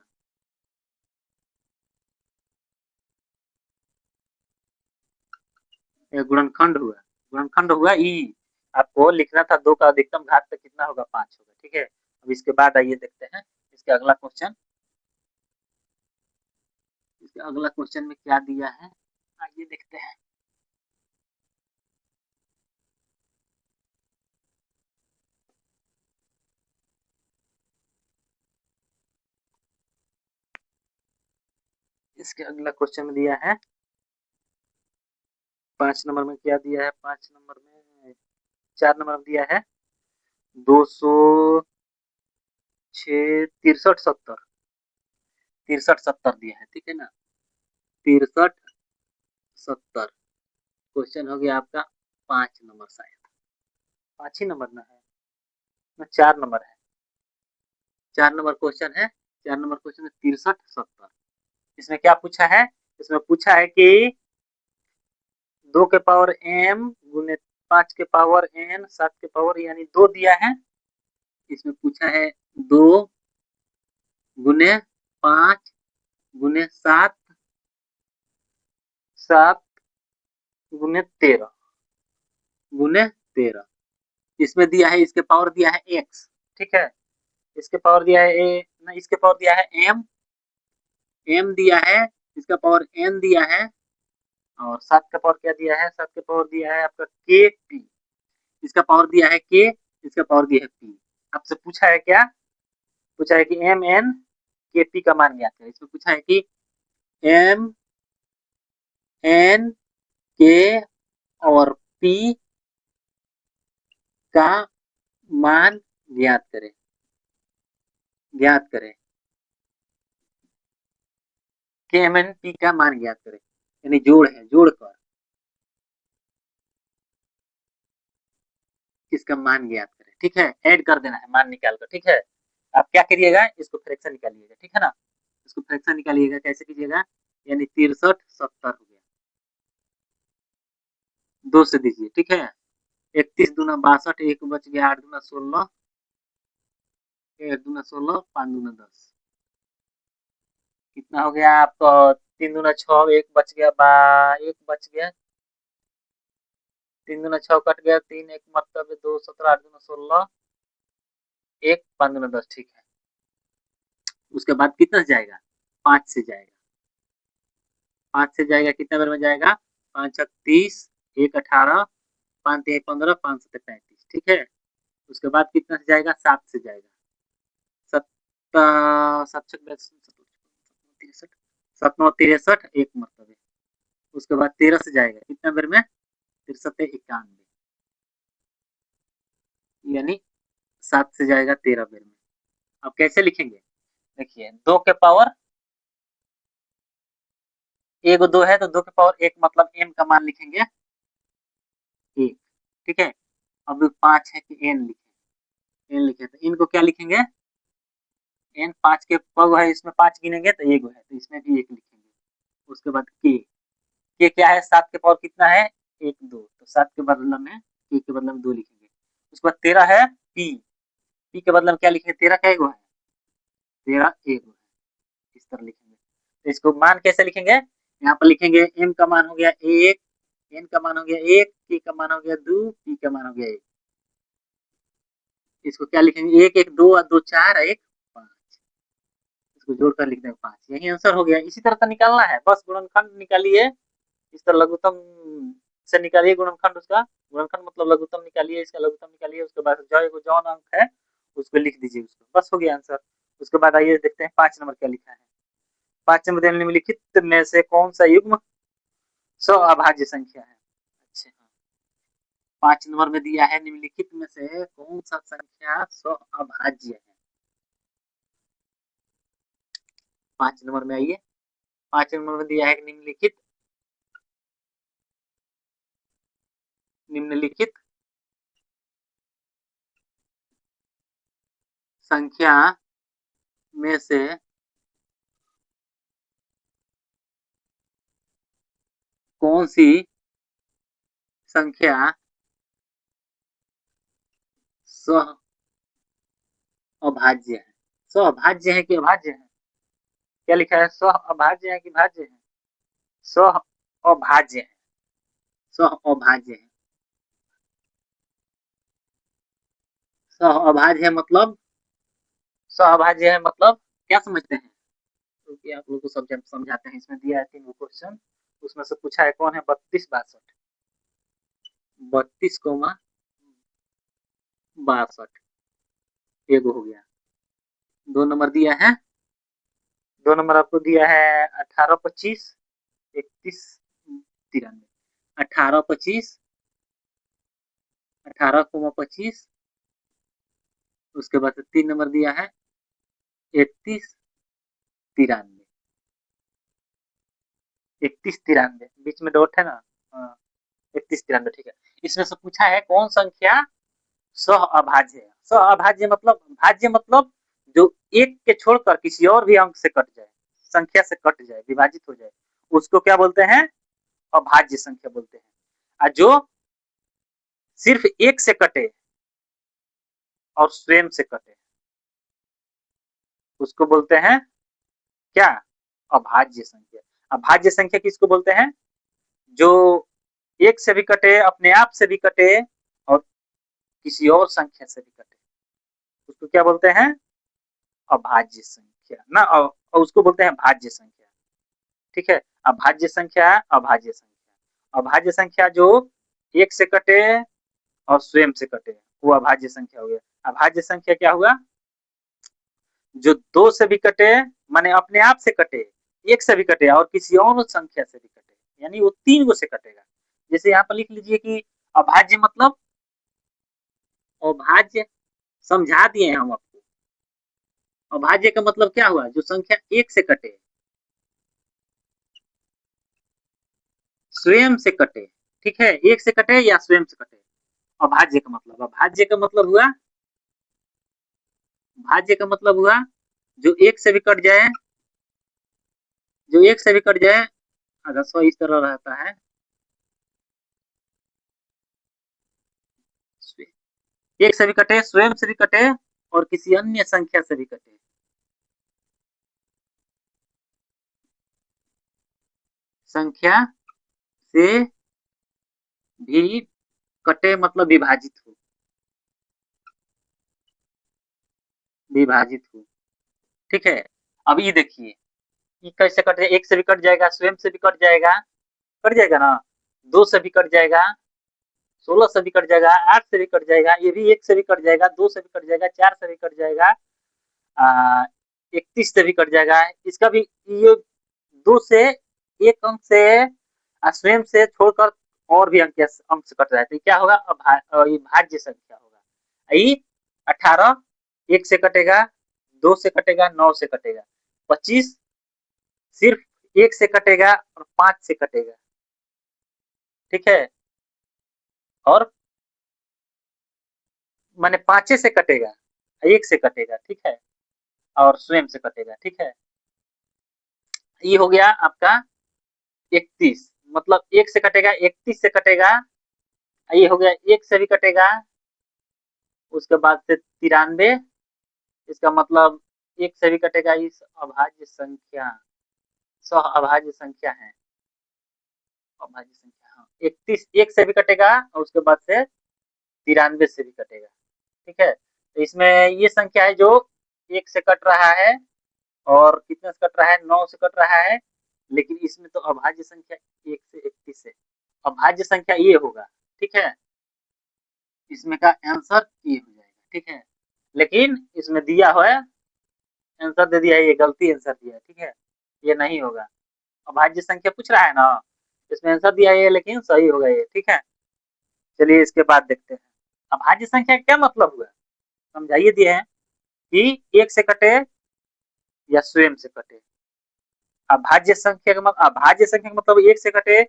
ये गुणनखंड हुआ, गुणनखंड हुआ ई। आपको लिखना था 2 का अधिकतम घात तो कितना होगा, 5 होगा, ठीक है। अब इसके बाद आइए देखते हैं इसके अगला क्वेश्चन। इसके अगला क्वेश्चन में क्या दिया है, आइए देखते हैं। इसके अगला क्वेश्चन में दिया है 5 नंबर में क्या दिया है, 5 नंबर में 4 नंबर में दिया है 206 63 70 63 70 दिया है, ठीक है ना। 63 70 क्वेश्चन हो गया आपका 5 नंबर, शायद 5 ही नंबर ना है ना, 4 नंबर है। 4 नंबर क्वेश्चन है, 4 नंबर क्वेश्चन है 63 70। इसमें क्या पूछा है, इसमें पूछा है कि 2 के पावर m गुने 5 के पावर n 7 के पावर यानी 2 दिया है। इसमें पूछा है 2 गुने 5 गुने 7 7 गुने 13 गुने 13। इसमें दिया है, इसके पावर दिया है x, ठीक है। इसके पावर दिया है ए ना, इसके पावर दिया है m दिया है, इसका पावर n दिया है, और 7 का पावर क्या दिया है, 7 का पावर दिया है आपका के पी। इसका पावर दिया है के, इसका पावर दिया है पी। आपसे पूछा है क्या, पूछा है कि एम एन के पी का मान ज्ञात करें। इसमें पूछा है कि एम एन के और पी का मान ज्ञात करें, ज्ञात करें। के एम एन पी का मान ज्ञात करें, यानी जोड़ है, जोड़ कर इसका मान ज्ञात करें, ठीक है। ऐड कर देना है मान निकाल कर, ठीक है। आप क्या करिएगा, इसको फ्रैक्शन निकालिएगा, ठीक है ना। इसको फ्रैक्शन निकालिएगा, कैसे कीजिएगा, यानी 63 70 हो गया, 2 से दीजिए, ठीक है। 31 दूना 62, एक बच गया, 8 दूना 16, 1 दूना 16, 5 दूना 10, कितना हो गया आपको, 3 दूना 6, एक बच गया, एक बच गया, 3 दूना 6 कट गया, 3 एक मतलब 2 17, 8 दूना 16, एक 5 दूना 10, ठीक है। उसके बाद कितना से जाएगा, 5 से जाएगा, 5 से जाएगा, कितना बार में जाएगा, 5 30, 1 18, 5 3 15, 5 7 35, ठीक है। उसके बाद कितना से जाएगा, 7 से जाएगा, 7 7 तिरसठ, 7 9 63, एक मतलब है। उसके बाद 13 से जाएगा, कितना बार में, 63 91, यानी 7 से जाएगा 13 बार में। अब कैसे लिखेंगे, देखिए 2 के पावर एक 2 है, तो 2 के पावर 1 मतलब m का मान लिखेंगे 1, ठीक है। अब 5 है कि n लिखे, n लिखे तो इनको क्या लिखेंगे, n 5 के पग है, इसमें 5 गिनेंगे तो 1 है, तो इसमें भी 1 लिखेंगे। उसके बाद के क्या है, 7 के पावर कितना है, 1 2, तो 7 के बदले में के बदले में 2 लिखेंगे। उसके बाद 13 है पी, पी के बदले में क्या लिखेंगे, 13 का 1 है, 13 1 है, इस तरह लिखेंगे। तो इसको मान कैसे लिखेंगे, यहाँ पर लिखेंगे m का मान हो गया 1, n का मान हो गया 1, k का मान हो गया 2, p का मान हो गया 1। इसको क्या लिखेंगे, 1 1 2 2 4 1 5, इसको जोड़कर लिख देंगे 5, यही आंसर हो गया। इसी तरह का निकालना है, बस गुणनखंड निकालिए, इस तरह लघुत्तम से निकालिए गुणनखंड, उसका गुणनखंड मतलब लघुत्तम निकालिए, इसका लघुत्तम निकालिए, उसके बाद जो जौन अंक है उसको लिख दीजिए, उसको बस हो गया आंसर। उसके बाद आइए देखते हैं 5 नंबर क्या लिखा है। 5 नंबर निम्नलिखित में से कौन सा युग्म अभाज्य संख्या है। अच्छा, 5 नंबर में दिया है निम्नलिखित में से कौन सा संख्या अभाज्य है। 5 नंबर में आइए, 5 नंबर में दिया है निम्नलिखित, निम्नलिखित संख्या में से कौन सी संख्या सह अभाज्य है? सह अभाज्य है कि अभाज्य है? क्या लिखा है, सह अभाज्य है कि भाज्य है? सह अभाज्य है, सह अभाज्य है। सह अभाज्य है मतलब, सह अभाज्य है मतलब क्या समझते हैं? क्योंकि आप लोग को सब समझाते हैं। इसमें दिया है 3 क्वेश्चन, उसमें से पूछा है कौन है 32 62, 32,62 एगो हो गया। 2 नंबर दिया है, 2 नंबर आपको दिया है 18 25 31 93, 18 25 18,25, उसके बाद 3 नंबर दिया है 31 93, 31 93 बीच में डॉट है ना, हाँ 31 93 ठीक है। इसमें से पूछा है कौन संख्या सह अभाज्य है। सह अभाज्य मतलब, भाज्य मतलब जो एक के छोड़कर किसी और भी अंक से कट जाए, संख्या से कट जाए, विभाजित हो जाए, उसको क्या बोलते हैं? अभाज्य संख्या बोलते हैं। और जो सिर्फ एक से कटे और स्वयं से कटे, उसको बोलते हैं क्या? अभाज्य संख्या। अभाज्य संख्या किसको बोलते हैं? जो एक से भी कटे, अपने आप से भी कटे और किसी और संख्या से भी कटे, उसको क्या बोलते हैं? अभाज्य संख्या ना, और उसको बोलते हैं भाज्य संख्या। ठीक है, अभाज्य संख्या, अभाज्य संख्या। अभाज्य संख्या जो एक से कटे और स्वयं से कटे, वो अभाज्य संख्या हो गया। अभाज्य संख्या क्या हुआ? जो 2 से भी कटे, माने अपने आप से कटे, एक से भी कटे और किसी और संख्या से भी कटे, यानी वो 3 गो से कटेगा। जैसे यहाँ पर लिख लीजिए कि अभाज्य मतलब, अभाज्य समझा दिए हैं हम आपको। अभाज्य का मतलब क्या हुआ? जो संख्या एक से कटे, स्वयं से कटे, ठीक है, एक से कटे या स्वयं से कटे, अभाज्य का मतलब। अभाज्य का मतलब हुआ, भाज्य का मतलब हुआ जो एक से भी कट जाए, जो एक से भी कट जाए, अगर सो इस तरह रहता है, एक से भी कटे, स्वयं से भी कटे और किसी अन्य संख्या से भी कटे। संख्या से भी कटे मतलब विभाजित हो, विभाजित हो, ठीक है। अब ये देखिए, ये कैसे कट जाए? एक से भी कट जाएगा, स्वयं से भी कट जाएगा ना, 2 से भी कट जाएगा, 16 से भी कट जाएगा, 8 से भी कट जाएगा, ये भी 1 से भी कट जाएगा, 2 से भी कट जाएगा, 4 से भी कट जाएगा, 31 से भी कट जाएगा। इसका भी ये 2 से, एक अंक से स्वयं से छोड़कर और भी अंक से कट रहा है, तो क्या होगा? ये भाज्य संख्या होगा। ये 18 1 से कटेगा, 2 से कटेगा, 9 से कटेगा, 25 सिर्फ 1 से कटेगा और 5 से कटेगा, ठीक है, और माने 5 से कटेगा, 1 से कटेगा, ठीक है, और स्वयं से कटेगा, ठीक है। ये हो गया आपका 31, मतलब 1 से कटेगा, 31 से कटेगा, ये हो गया 1 से भी कटेगा, उसके बाद से 93, इसका मतलब 1 से भी कटेगा। इस अभाज्य संख्या, सह अभाज्य संख्या है, अभाज्य संख्या, हाँ 31 1 से भी कटेगा और उसके बाद से 93 से भी कटेगा, ठीक है। तो इसमें ये संख्या है जो 1 से कट रहा है और कितने से कट रहा है? 9 से कट रहा है, लेकिन इसमें तो अभाज्य संख्या 1 से 31 है, अभाज्य संख्या ये होगा, ठीक है। इसमें का आंसर ये हो जाएगा, ठीक है। लेकिन इसमें दिया हुआ है, आंसर दे दिया है, ये गलती आंसर दिया है, ठीक है, ये नहीं होगा। अभाज्य संख्या पूछ रहा है ना, इसमें आंसर दिया है लेकिन सही होगा ये, ठीक है। चलिए इसके बाद देखते हैं अभाज्य संख्या क्या मतलब हुआ, समझाइए दिए हैं कि एक से कटे या स्वयं से कटे। अभाज्य संख्या का मतलब, अभाज्य संख्या का मतलब एक से कटे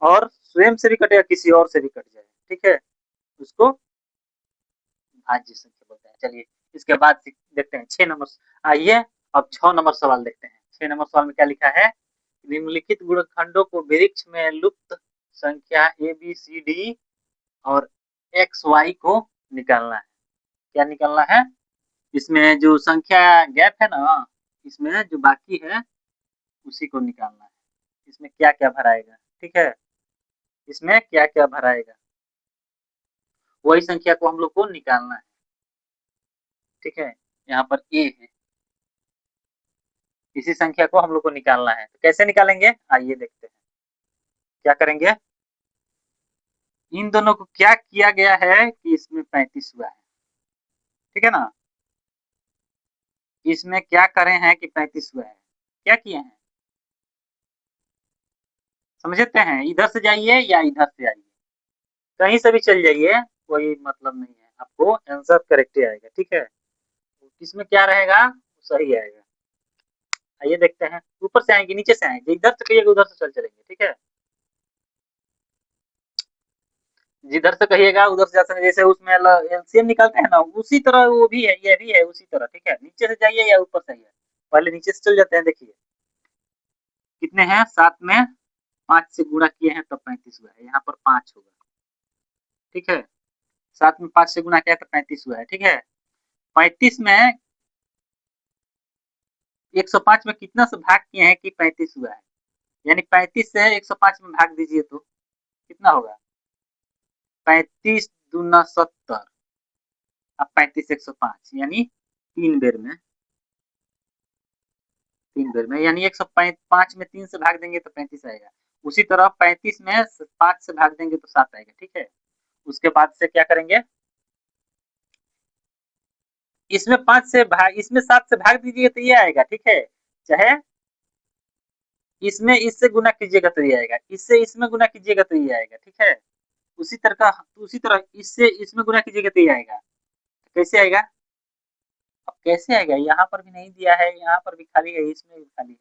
और स्वयं से भी कटे या किसी और से भी कट जाए, ठीक है, उसको भाज्य संख्या बोलते हैं। चलिए इसके बाद देखते हैं 6 नंबर। आइए अब 6 नंबर सवाल देखते हैं। 6 नंबर सवाल में क्या लिखा है? निम्नलिखित गुणनखंडों को वृक्ष में लुप्त संख्या ए बी सी डी और एक्स वाई को निकालना है। क्या निकालना है? इसमें जो संख्या गैप है ना, इसमें जो बाकी है उसी को निकालना है। इसमें क्या क्या भराएगा, ठीक है, इसमें क्या क्या भराएगा वही संख्या को हम लोग को निकालना है, ठीक है। यहाँ पर ए है, इसी संख्या को हम लोग को निकालना है। तो कैसे निकालेंगे आइए देखते हैं। क्या करेंगे, इन दोनों को क्या किया गया है कि इसमें 35 हुआ है, ठीक है ना। इसमें क्या करे हैं कि 35 हुआ है, क्या किए हैं समझते हैं। इधर से जाइए या इधर से आइए, कहीं से भी चल जाइए, कोई मतलब नहीं है, आपको आंसर करेक्ट ही आएगा, ठीक है। इसमें क्या रहेगा, सही आएगा। आइए देखते हैं, ऊपर से आएंगे नीचे से आएंगे, इधर से कहिएगा उधर से चल चलेंगे, ठीक है। जिधर से कहिएगा उधर से जा सकते, जैसे उसमें एलसीएम निकालते हैं ना, उसी तरह वो भी है, ये भी है उसी तरह, ठीक है। नीचे से जाइए या ऊपर से आइए, पहले नीचे से चल जाते हैं। देखिए कितने हैं, 7 में 5 से गुणा किए हैं तब 35 हुआ है, यहाँ पर 5 होगा, ठीक है। 7 में 5 से गुणा किया तो 35 हुआ है, ठीक है। 35 में 105 में कितना से भाग किए हैं कि 35 हुआ है, यानी 35 से 105 में भाग दीजिए तो कितना होगा, 35 दूना 70, अब 35 105 यानी 3 बेर में, 3 बेर में यानी 105 में 3 से भाग देंगे तो 35 आएगा। उसी तरह 35 में 5 से भाग देंगे तो 7 आएगा, ठीक है। उसके बाद से क्या करेंगे, इसमें 5 से भाग, इसमें 7 से भाग दीजिए तो ये आएगा, ठीक है। चाहे इसमें इससे गुना कीजिएगा तो ये आएगा, इससे इसमें गुना कीजिएगा तो ये आएगा, ठीक है। उसी तरह इससे इसमें गुना कीजिएगा तो ये आएगा। कैसे आएगा, अब कैसे आएगा, यहाँ पर भी नहीं दिया है, यहाँ पर भी खाली है, इसमें भी खाली है।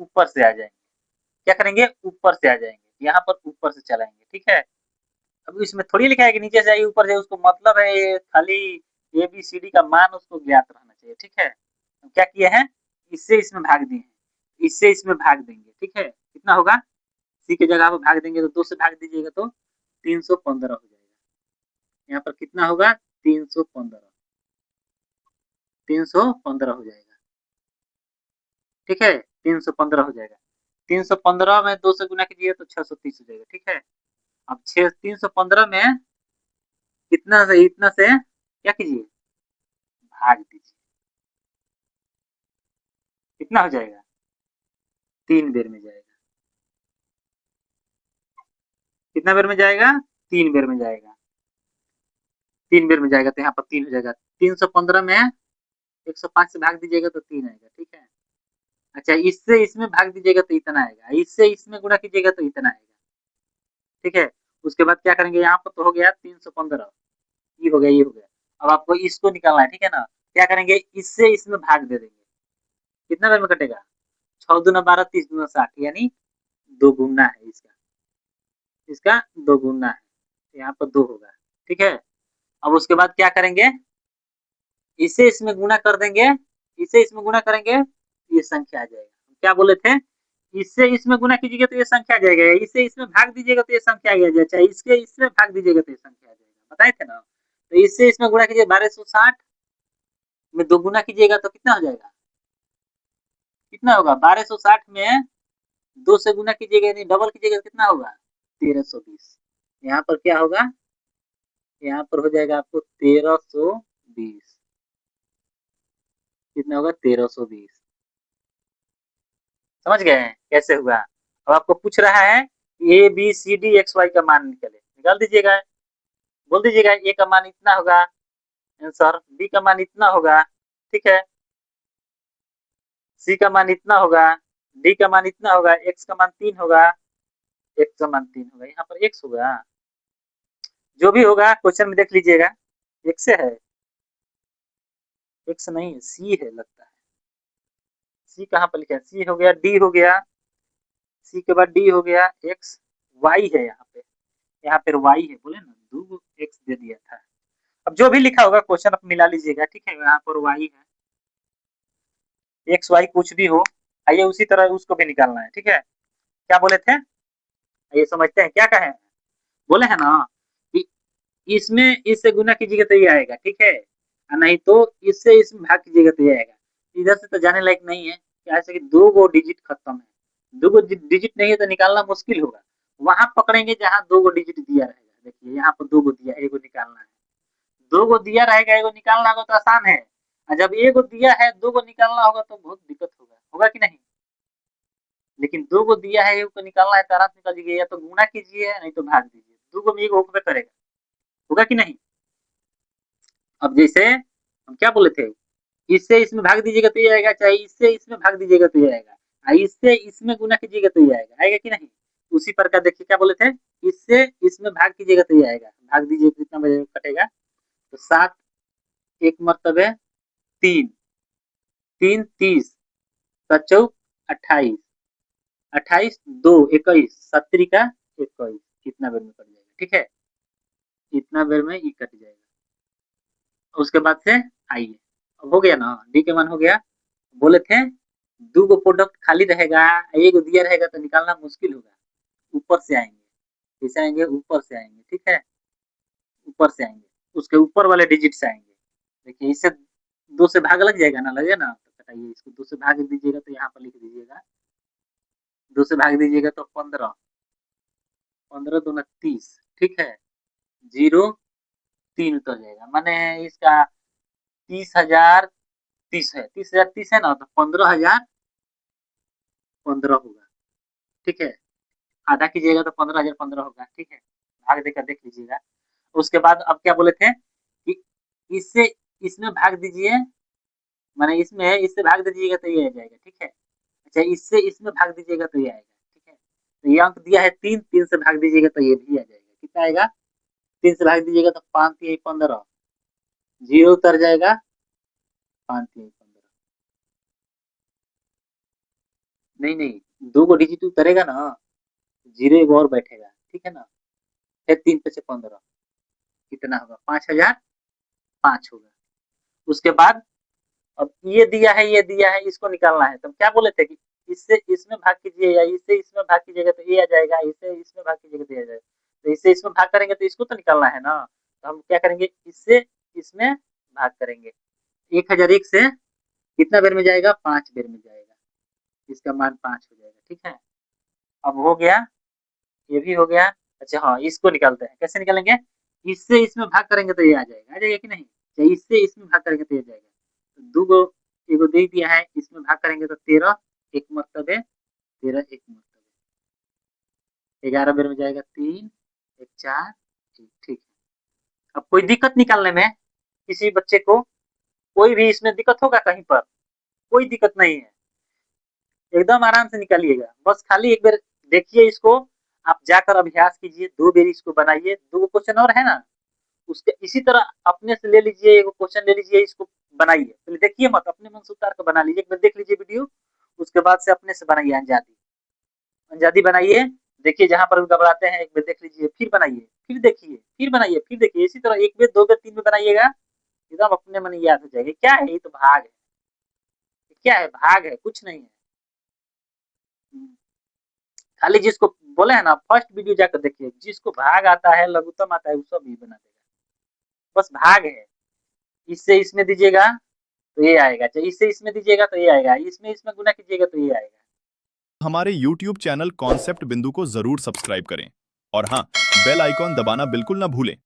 ऊपर से आ जाएंगे, क्या करेंगे, ऊपर से आ जाएंगे, यहाँ पर ऊपर से चलाएंगे, ठीक है। अब इसमें थोड़ी लिखा है कि नीचे से आइए ऊपर जाइए, उसको मतलब है ये खाली ए बी सी डी का मान उसको ज्ञात रहना चाहिए, ठीक है। हम क्या किए हैं, इससे इसमें भाग दिए हैं, इससे इसमें भाग देंगे, ठीक है। कितना होगा, सी की जगह पर भाग देंगे तो 2 से भाग दीजिएगा तो 315 हो जाएगा। यहाँ पर कितना होगा, 315, 315 हो जाएगा, ठीक है। 315 हो जाएगा, 315 में 2 से गुना कीजिए तो 630 हो जाएगा, ठीक है। अब 315 में कितना से इतना से क्या कीजिए, भाग दीजिए, कितना हो जाएगा, 3 बेर में जाएगा। कितना बेर में जाएगा, 3 बेर में जाएगा, 3 बेर में जाएगा तो यहाँ पर 3 हो जाएगा। 315 में 105 से भाग दीजिएगा तो 3 आएगा, ठीक है। अच्छा इससे इसमें भाग दीजिएगा तो इतना आएगा, इससे इसमें गुणा कीजिएगा तो इतना आएगा, ठीक है। उसके बाद क्या करेंगे, यहाँ पर तो हो गया 315, ये हो गया, ये हो गया। अब आपको इसको निकालना है, ठीक है ना। क्या करेंगे, इससे इसमें भाग दे देंगे, कितना बेर में कटेगा, 6 दूना 12, 30 दूना 60, यानी 2 गुना है इसका, इसका 2 गुना है, यहाँ पर 2 होगा, ठीक है। अब उसके बाद क्या करेंगे, इसे इसमें गुना कर देंगे, इसे इसमें गुना करेंगे ये संख्या आ जाएगा। क्या बोले थे, इससे इसमें गुना कीजिएगा तो ये संख्या आ जाएगा, इसे इसमें भाग दीजिएगा तो ये संख्या आ जाएगा, चाहे इसके इसमें भाग दीजिएगा तो ये संख्या आ जाएगा, बताए थे ना। तो इससे इसमें गुना कीजिए, 1260 में 2 गुना कीजिएगा तो कितना हो जाएगा, कितना होगा, 1260 में 2 से गुना कीजिएगा यानी डबल कीजिएगा तो कितना होगा, 1320। यहाँ पर क्या होगा, यहाँ पर हो जाएगा आपको 1320, कितना होगा 1320। समझ गए हैं कैसे हुआ। अब आपको पूछ रहा है A B C D X Y का मान निकले, निकाल दीजिएगा, बोल दीजिएगा ए का मान इतना होगा आंसर, बी का मान इतना होगा, ठीक है, सी का मान इतना होगा, डी का मान इतना होगा, एक्स का मान 3 होगा, एक्स का मान 3 होगा, यहाँ पर एक्स होगा, जो भी होगा क्वेश्चन में देख लीजिएगा, एक्स है, एक्स नहीं है, सी है लगता है। सी कहाँ पर लिखा है, सी हो गया, डी हो गया, सी के बाद डी हो गया, एक्स, वाई है यहाँ पे, यहाँ पर वाई है, बोले ना 2 एक्स दे दिया था। अब जो भी लिखा होगा क्वेश्चन आप मिला लीजिएगा, ठीक है। यहाँ पर y है, x y कुछ भी हो, आइए उसी तरह उसको भी निकालना है, ठीक है। क्या बोले थे, ये समझते हैं क्या कहे, बोले है ना कि इसमें इससे गुना कीजिएगा तो ये आएगा, ठीक है। नहीं तो इससे इसमें भाग कीजिएगा तो ये आएगा। इधर से तो जाने लायक नहीं है, ऐसे कि 2 गो डिजिट खत्म है, 2 गो डिजिट नहीं है तो निकालना मुश्किल होगा। वहां पकड़ेंगे जहां 2 गो डिजिट दिया रहेगा, देखिए यहाँ पर 2 गो दिया, एगो निकालना है, 2 गो दिया रहेगा, एगो निकालना होगा तो आसान है। और जब एगो दिया है 2 गो निकालना होगा तो बहुत दिक्कत होगा, होगा कि नहीं। लेकिन 2 गो दिया है, एगो को निकालना है तो आराम से निकाल लीजिए, या तो गुणा कीजिए नहीं तो भाग दीजिए, 2 गो में एगो होबे करेगा, होगा कि नहीं। अब जैसे हम क्या बोले थे, इससे इसमें भाग दीजिएगा तो ये आएगा, चाहे इससे इसमें भाग दीजिएगा तो ये आएगा, इससे इसमें गुना कीजिएगा तो ये आएगा, आएगा कि नहीं। उसी प्रकार देखिए क्या बोले थे, इससे इसमें भाग कीजिएगा तो ये आएगा, भाग दीजिए कितना बजे कटेगा, तो 7 एक मरतबे 3, 3 30, 7 चौक 28, 28 2 21, 7 का 21, कितना बेर में कट जाएगा, ठीक है। इतना बेर में ये कट जाएगा। उसके बाद से आइए, अब हो गया ना, डी के मान हो गया। बोले थे 2 गो प्रोडक्ट खाली रहेगा, एगो दिया रहेगा तो निकालना मुश्किल होगा। ऊपर से आएंगे, कैसे आएंगे, ऊपर से आएंगे, ठीक है। ऊपर से आएंगे, उसके ऊपर वाले डिजिट से आएंगे। देखिए इससे 2 से भाग लग जाएगा ना, लगे ना, तो बताइए इसको 2 से भाग दीजिएगा तो यहाँ पर लिख दीजिएगा, 2 से भाग दीजिएगा तो 15, 15 दूना 30, ठीक है। 0 3 उतर जाएगा, माने इसका 30,000 30 है, 30,000 30 है ना, तो 15,015 होगा, ठीक है। आधा कीजिएगा तो 15,015 होगा, ठीक है। भाग देकर देख लीजिएगा। उसके बाद अब क्या बोले थे कि इससे इसमें भाग दीजिए, माने इसमें इससे भाग दीजिएगा तो ये आ जाएगा, ठीक है। अच्छा इससे इसमें भाग दीजिएगा तो ये आएगा, ठीक है। तो ये अंक दिया है 3, 3 से भाग दीजिएगा तो ये भी आ जाएगा, कितना आएगा, 3 से भाग दीजिएगा तो 5 3 15, 0 उतर जाएगा, 5 3 15, नहीं नहीं, 2 गो डिजिट उतरेगा ना, 0 एक और बैठेगा, ठीक है ना। फिर 3 पे से 15, कितना होगा, 5,005 होगा। उसके बाद अब ये दिया है, ये दिया है, इसको निकालना है, तो क्या बोले थे कि इससे इसमें भाग कीजिए या इससे इसमें भाग कीजिएगा तो ये आ जाएगा, इससे इसमें भाग कीजिएगा तो ये आ जाएगा। तो इससे इसमें भाग करेंगे तो इसको तो निकालना है ना, तो हम क्या करेंगे, इससे इसमें भाग करेंगे। 1001 से कितना बेर में जाएगा, 5 बेर में जाएगा, इसका मान 5 हो जाएगा, ठीक है। अब हो गया, ये भी हो गया। अच्छा हाँ, इसको निकालते हैं, कैसे निकालेंगे, इससे इसमें भाग करेंगे तो ये आ जाएगा कि नहीं। अच्छा इससे इसमें भाग करेंगे तो ये जाएगा, तो 2 गो एगो दे दिया है, इसमें भाग करेंगे तो 13 एक मरतबे, 13 एक मरतबे, 11 बेर में जाएगा, 3 1 4, ठीक है। अब कोई दिक्कत निकालने में, किसी बच्चे को कोई भी इसमें दिक्कत होगा कहीं पर, कोई दिक्कत नहीं है, एकदम आराम से निकालिएगा। बस खाली एक बार देखिए इसको, आप जाकर अभ्यास कीजिए, 2 बेर इसको बनाइए। 2 क्वेश्चन और है ना, उसके इसी तरह अपने से ले लीजिए, एक क्वेश्चन ले लीजिए, इसको बनाइए, पहले देखिए मत, अपने मन से उतार कर बना लीजिए, एक बार देख लीजिए वीडियो, उसके बाद से अपने से बनाइए अंजादी, अंजादी बनाइए। देखिए जहां पर घबराते हैं एक बार देख लीजिए, फिर बनाइए, फिर देखिए, फिर बनाइए, फिर देखिए, इसी तरह 1 बेर 2 बेर 3 बेर बनाइएगा, एकदम अपने मन याद हो जाएगा। क्या है, ये तो भाग है, क्या है, भाग है, कुछ नहीं है। खाली जिसको बोले है ना, फर्स्ट वीडियो जाकर देखिए, जिसको भाग आता है, लघुत्तम आता है, वो सब भी बना देगा। बस भाग है, इससे इसमें दीजिएगा तो ये आएगा, चाहे इससे इसमें दीजिएगा तो ये आएगा, इसमें इसमें गुना कीजिएगा तो ये आएगा। हमारे YouTube चैनल कॉन्सेप्ट बिंदु को जरूर सब्सक्राइब करें और हाँ, बेल आइकॉन दबाना बिल्कुल ना भूलें।